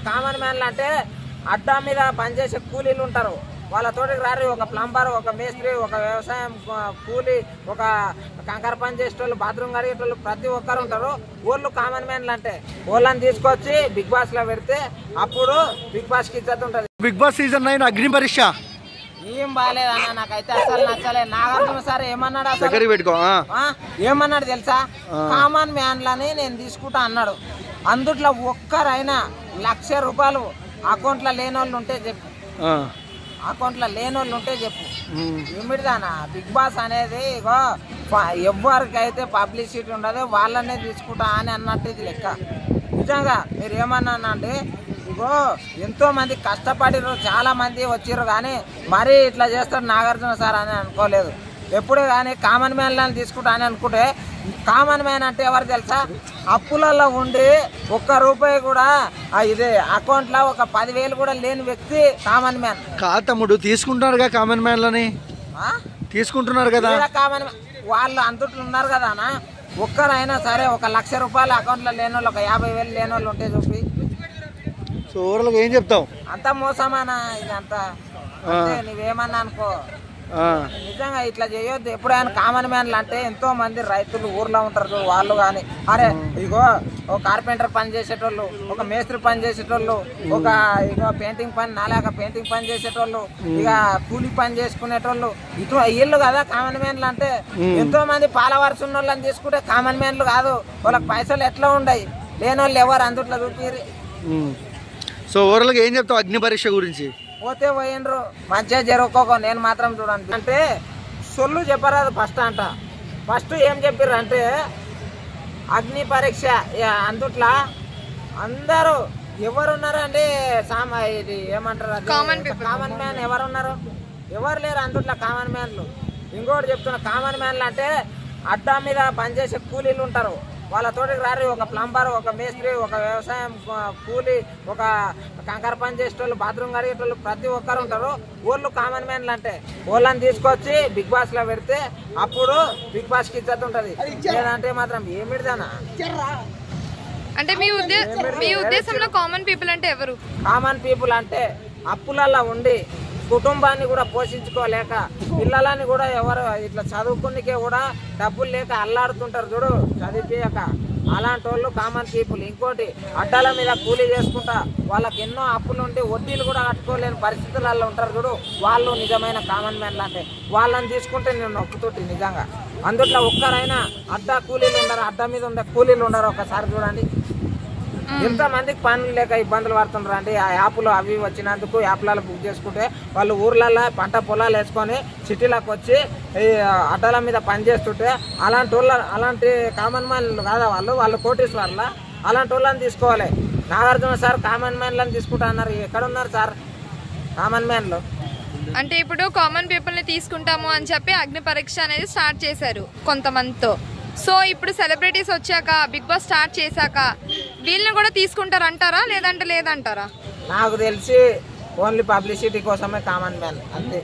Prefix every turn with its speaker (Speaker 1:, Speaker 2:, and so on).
Speaker 1: Common మ్యాన్లు అంటే అడ్డా మీద పనిచేసే కూలీలు ఉంటారు, వాళ్ళతోటికి రారు. ఒక ప్లంబర్, ఒక మేస్త్రి, ఒక వ్యవసాయం కూలీ, ఒక కంకర పని చేసేటోళ్ళు, బాత్రూమ్ కడిగేటోళ్ళు ప్రతి ఒక్కరు ఉంటారు. ఊళ్ళు కామన్ మ్యాన్లు అంటే వాళ్ళని తీసుకొచ్చి బిగ్ బాస్ లో పెడితే అప్పుడు బిగ్ బాస్ కి ఇజ్జత్ ఉంటుంది.
Speaker 2: బిగ్ బాస్ సీజన్ 9 అగ్ని పరీక్ష
Speaker 1: ఏం బాగాలేదన్న, నాకైతే అసలు నచ్చలే. నాగార్జున సార్ ఏమన్నాడు ఏమన్నాడు తెలుసా? కామన్ మ్యాన్లని నేను తీసుకుంటా అన్నాడు. అందుట్లో ఒక్కరైనా ₹1,00,000 అకౌంట్లో లేని వాళ్ళు ఉంటే చెప్పు, అకౌంట్లో లేని వాళ్ళు ఉంటే చెప్పు. ఏమిటిదానా బిగ్ బాస్ అనేది ఇగో ఎవరికైతే పబ్లిసిటీ ఉండదో వాళ్ళనే తీసుకుంటా అని అన్నట్టు ఇది లెక్క. నిజంగా మీరు ఏమన్నా అంటే ఇగో ఎంతో మంది కష్టపడిరు, చాలా మంది వచ్చిర్రు, కానీ మరీ ఇట్లా చేస్తాడు నాగార్జున సార్ అని అనుకోలేదు. ఎప్పుడే కానీ కామన్ మ్యాన్లను తీసుకుంటా అని అనుకుంటే, కామన్ మ్యాన్ అంటే ఎవరు తెలుసా? అప్పులలో ఉండి ₹1 కూడా ఇదే అకౌంట్లో ఒక 10,000 కూడా లేని వ్యక్తి కామన్ మ్యాన్.
Speaker 2: కాదు తమ్ముడు, తీసుకుంటున్నారుగా కామన్ మ్యాన్లని, తీసుకుంటున్నారు కదా
Speaker 1: కామన్ వాళ్ళు అందుట్లో ఉన్నారు కదా అన్న. ఒక్కరైనా సరే ఒక ₹1,00,000 అకౌంట్లో లేని వాళ్ళు, ఒక 50,000 లేని వాళ్ళు ఉంటే చూపి.
Speaker 2: సో ఓవరాల్గా ఏం చెప్తావు?
Speaker 1: అంత మోసమానా ఇదంతా? నువ్వేమన్నా అనుకో, నిజంగా ఇట్లా చేయొద్దు. ఎప్పుడైనా కామన్ మ్యాన్లు అంటే ఎంతో మంది రైతులు ఊర్లో ఉంటారు వాళ్ళు, కానీ అరే ఇగో ఒక కార్పెంటర్ పని చేసేటోళ్ళు, ఒక మేస్త్రి పని చేసేటోళ్ళు, ఒక ఇగో పెయింటింగ్ పని నాలాగా పెయింటింగ్ పని చేసేటోళ్ళు, ఇక కూలి పని చేసుకునేటోళ్ళు, ఇటు వీళ్ళు కదా కామన్ మ్యాన్లు అంటే. ఎంతో మంది పాలవరుస ఉన్న వాళ్ళని తీసుకుంటే కామన్ మ్యాన్లు కాదు. వాళ్ళకి పైసలు ఎట్లా ఉండయి, లేని వాళ్ళు ఎవరు అందుట్లో చూపిరి.
Speaker 2: సో ఓవరాల్గా ఏం చెప్తావు అగ్ని పరీక్ష గురించి?
Speaker 1: పోతే పోయినరు మంచిగా జరుగుకోక, నేను మాత్రం చూడండి అంటే సొల్లు చెప్పరాదు ఫస్ట్ అంట. ఫస్ట్ ఏం చెప్పారు అంటే అగ్ని పరీక్ష అందుట్లో అందరూ ఎవరున్నారు అంటే ఇది ఏమంటారు, కామన్ మ్యాన్ ఎవరున్నారు? ఎవరు లేరు అందుట్లో కామన్ మ్యాన్లు. ఇంకోటి చెప్తున్నా, కామన్ మ్యాన్లు అంటే అడ్డా మీద పనిచేసే కూలీలు ఉంటారు, వాళ్ళతోటికి రారు. ఒక ప్లంబర్, ఒక మేస్త్రి, ఒక వ్యవసాయం కూలీ, ఒక కంకర పని చేసేటోళ్ళు, బాత్రూమ్ కడిగేటోళ్ళు ప్రతి ఒక్కరు ఉంటారు. ఊళ్ళు కామన్ మ్యాన్లు అంటే వాళ్ళని తీసుకొచ్చి బిగ్ బాస్ లో పెడితే అప్పుడు బిగ్ బాస్ కి ఇజ్జత్ ఉంటుంది. లేదంటే మాత్రం ఏమిటిదానా?
Speaker 3: అంటే మీ ఉద్దేశంలో కామన్ పీపుల్ అంటే ఎవరు?
Speaker 1: కామన్ పీపుల్ అంటే అప్పులలో ఉండి కుటుంబాన్ని కూడా పోషించుకోలేక, పిల్లలని కూడా ఎవరు ఇట్లా చదువుకునికే కూడా డబ్బులు లేక అల్లాడుతుంటారు చూడు, చదివిపోయాక. అలాంటి వాళ్ళు కామన్ పీపుల్. ఇంకోటి అడ్డాల మీద కూలీ చేసుకుంటా వాళ్ళకి ఎన్నో అప్పులు ఉండి వడ్డీలు కూడా కట్టుకోలేని పరిస్థితులలో ఉంటారు చూడు, వాళ్ళు నిజమైన కామన్ మ్యాన్లు అంటే. వాళ్ళని తీసుకుంటే నేను నొప్పుతోటి నిజంగా. అందుట్లో ఒక్కరైనా అడ్డా కూలీలు ఉండరు, అడ్డా మీద ఉండే కూలీలు ఉండరు. ఒకసారి చూడండి ఎంతమందికి పనులు లేక ఇబ్బందులు పడుతున్నారు అండి. ఆ యాప్లు అవి వచ్చినందుకు యాప్లలో బుక్ చేసుకుంటే వాళ్ళు ఊర్లలో పంట పొలాలు వేసుకొని సిటీలకు వచ్చి ఈ అడ్డాల మీద పని చేస్తుంటే అలాంటి కామన్ మ్యాన్లు కాదా వాళ్ళు కోటీశ్వర్ల. అలాంటి వాళ్ళని తీసుకోవాలి. నాగార్జున సార్ కామన్ మ్యాన్లను తీసుకుంటా అన్నారు. ఎక్కడున్నారు సార్ కామన్ మ్యాన్లు?
Speaker 3: అంటే ఇప్పుడు కామన్ పీపుల్ ని తీసుకుంటాము అని చెప్పి అగ్ని పరీక్ష అనేది స్టార్ట్ చేశారు కొంతమందితో. సో ఇప్పుడు సెలబ్రిటీస్ వచ్చాక, బిగ్ బాస్ స్టార్ట్ చేశాక వీళ్ళని కూడా తీసుకుంటారు అంటారా, లేదంటే లేదంటారా?
Speaker 1: నాకు తెలిసి ఓన్లీ పబ్లిసిటీ కోసమే కామన్ మ్యాన్ అంతే.